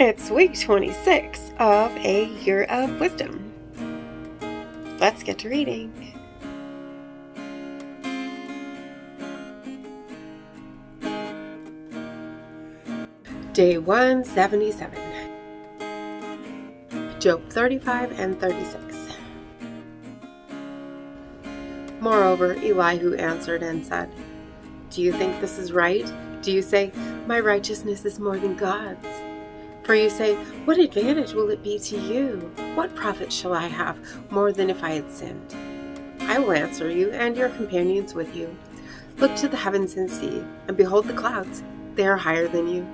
It's week 26 of a year of wisdom. Let's get to reading. Day 177. Job 35 and 36. Moreover, Elihu answered and said, "Do you think this is right? Do you say, 'My righteousness is more than God's'? For you say, 'What advantage will it be to you? What profit shall I have more than if I had sinned?' I will answer you, and your companions with you. Look to the heavens and see, and behold the clouds. They are higher than you.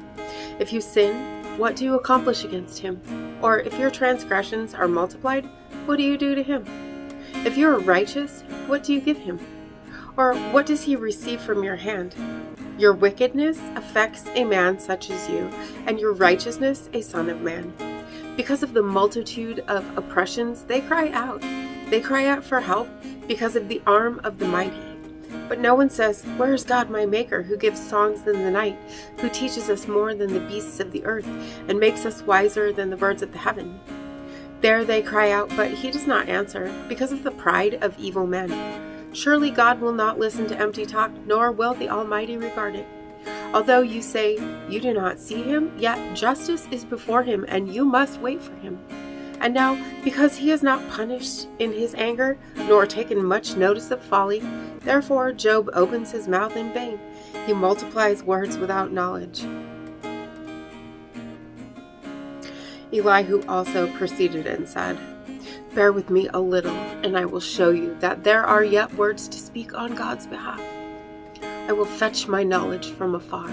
If you sin, what do you accomplish against him? Or if your transgressions are multiplied, what do you do to him? If you are righteous, what do you give him? Or what does he receive from your hand? Your wickedness affects a man such as you, and your righteousness a son of man. Because of the multitude of oppressions, they cry out. They cry out for help because of the arm of the mighty. But no one says, 'Where is God my Maker, who gives songs in the night, who teaches us more than the beasts of the earth, and makes us wiser than the birds of the heaven?' There they cry out, but he does not answer, because of the pride of evil men. Surely God will not listen to empty talk, nor will the Almighty regard it. Although you say you do not see him, yet justice is before him, and you must wait for him. And now, because he has not punished in his anger, nor taken much notice of folly, therefore Job opens his mouth in vain. He multiplies words without knowledge." Elihu also proceeded and said, "Bear with me a little, and I will show you that there are yet words to speak on God's behalf. I will fetch my knowledge from afar.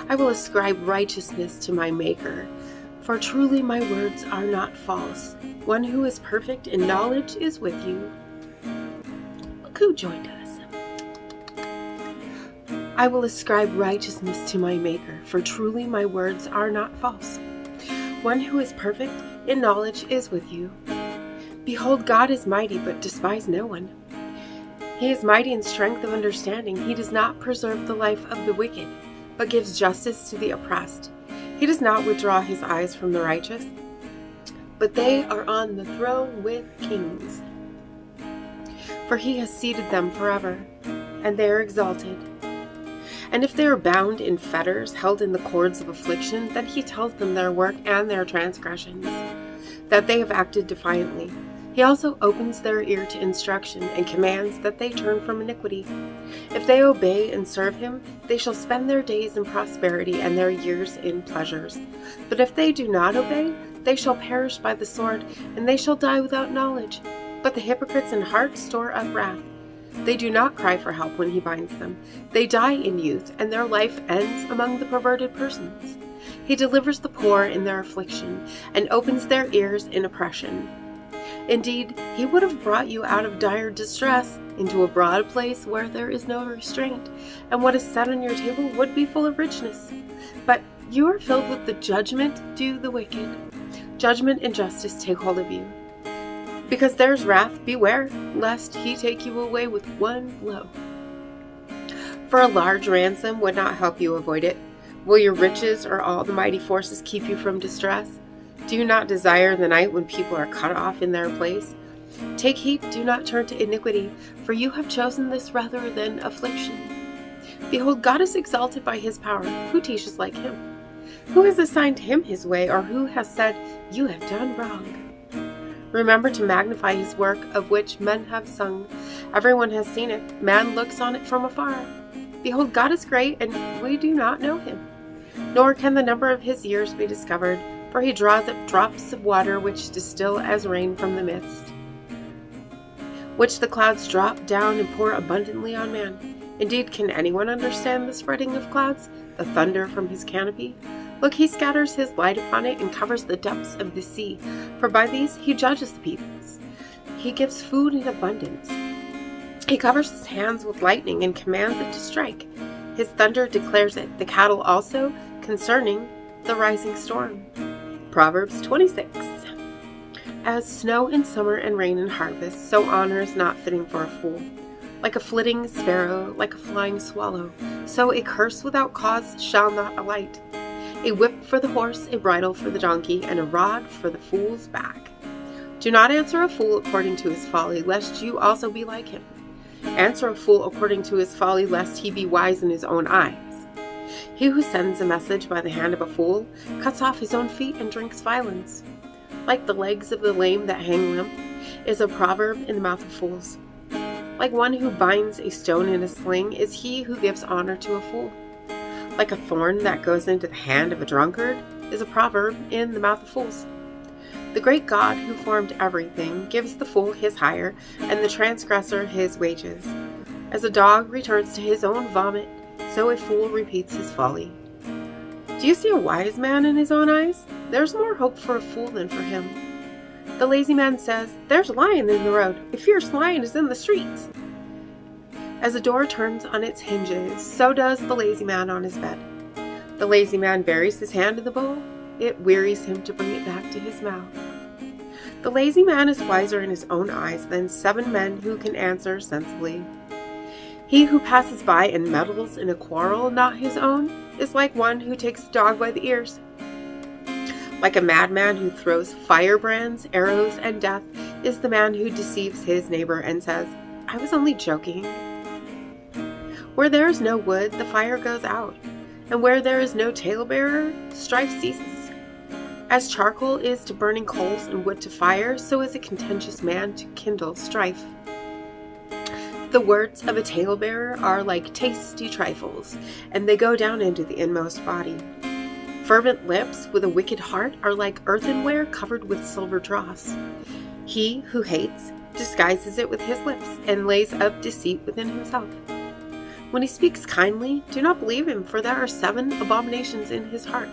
I will ascribe righteousness to my Maker. For truly my words are not false. One who is perfect in knowledge is with you." Look who joined us. "I will ascribe righteousness to my Maker, for truly my words are not false. One who is perfect in knowledge is with you. Behold, God is mighty, but despise no one. He is mighty in strength of understanding. He does not preserve the life of the wicked, but gives justice to the oppressed. He does not withdraw his eyes from the righteous, but they are on the throne with kings. For he has seated them forever, and they are exalted. And if they are bound in fetters, held in the cords of affliction, then he tells them their work and their transgressions, that they have acted defiantly. He also opens their ear to instruction, and commands that they turn from iniquity. If they obey and serve him, they shall spend their days in prosperity and their years in pleasures. But if they do not obey, they shall perish by the sword, and they shall die without knowledge. But the hypocrites in heart store up wrath. They do not cry for help when he binds them. They die in youth, and their life ends among the perverted persons. He delivers the poor in their affliction, and opens their ears in oppression. Indeed, he would have brought you out of dire distress into a broad place where there is no restraint, and what is set on your table would be full of richness. But you are filled with the judgment due the wicked. Judgment and justice take hold of you. Because there's wrath, beware, lest he take you away with one blow. For a large ransom would not help you avoid it. Will your riches or all the mighty forces keep you from distress? Do you not desire the night when people are cut off in their place? Take heed, do not turn to iniquity, for you have chosen this rather than affliction. Behold, God is exalted by his power. Who teaches like him? Who has assigned him his way, or who has said, 'You have done wrong'? Remember to magnify his work, of which men have sung. Everyone has seen it. Man looks on it from afar. Behold, God is great, and we do not know him. Nor can the number of his years be discovered, for he draws up drops of water which distill as rain from the mist, which the clouds drop down and pour abundantly on man. Indeed, can anyone understand the spreading of clouds, the thunder from his canopy? Look, he scatters his light upon it and covers the depths of the sea, for by these he judges the peoples. He gives food in abundance. He covers his hands with lightning and commands it to strike. His thunder declares it, the cattle also, concerning the rising storm. Proverbs 26. As snow in summer and rain in harvest, so honor is not fitting for a fool. Like a flitting sparrow, like a flying swallow, so a curse without cause shall not alight. A whip for the horse, a bridle for the donkey, and a rod for the fool's back. Do not answer a fool according to his folly, lest you also be like him. Answer a fool according to his folly, lest he be wise in his own eyes. He who sends a message by the hand of a fool cuts off his own feet and drinks violence. Like the legs of the lame that hang limp is a proverb in the mouth of fools. Like one who binds a stone in a sling is he who gives honor to a fool. Like a thorn that goes into the hand of a drunkard is a proverb in the mouth of fools. The great God who formed everything gives the fool his hire and the transgressor his wages. As a dog returns to his own vomit, so a fool repeats his folly. Do you see a wise man in his own eyes? There's more hope for a fool than for him. The lazy man says, "There's a lion in the road. A fierce lion is in the streets." As a door turns on its hinges, so does the lazy man on his bed. The lazy man buries his hand in the bowl. It wearies him to bring it back to his mouth. The lazy man is wiser in his own eyes than 7 men who can answer sensibly. He who passes by and meddles in a quarrel not his own is like one who takes a dog by the ears. Like a madman who throws firebrands, arrows, and death is the man who deceives his neighbor and says, "I was only joking." Where there is no wood, the fire goes out, and where there is no talebearer, strife ceases. As charcoal is to burning coals and wood to fire, so is a contentious man to kindle strife. The words of a talebearer are like tasty trifles, and they go down into the inmost body. Fervent lips with a wicked heart are like earthenware covered with silver dross. He who hates disguises it with his lips and lays up deceit within himself. When he speaks kindly, do not believe him, for there are 7 abominations in his heart.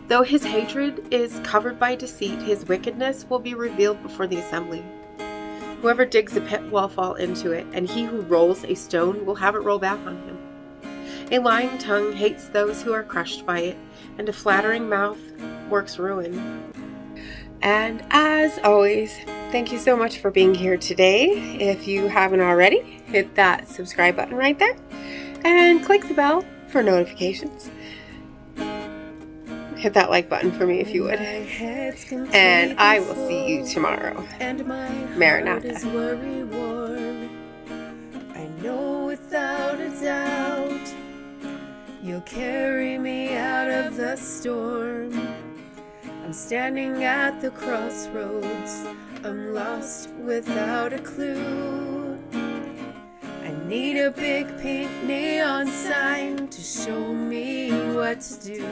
Though his hatred is covered by deceit, his wickedness will be revealed before the assembly. Whoever digs a pit will fall into it, and he who rolls a stone will have it roll back on him. A lying tongue hates those who are crushed by it, and a flattering mouth works ruin. And as always, thank you so much for being here today. If you haven't already, hit that subscribe button right there, and click the bell for notifications. Hit that like button for me if you would. And I will see you tomorrow. Maranatha. I know without a doubt you'll carry me out of the storm. I'm standing at the crossroads. I'm lost without a clue. I need a big pink neon sign to show me what to do.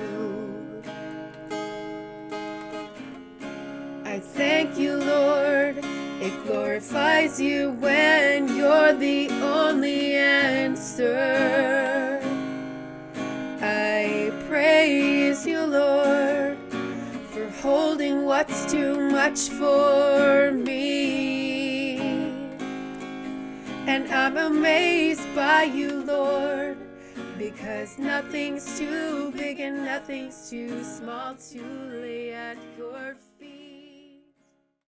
I thank you, Lord. It glorifies you when you're the only answer. I praise you, Lord, for holding what's too much for me. And I'm amazed by you, Lord, because nothing's too big and nothing's too small to lay at your feet.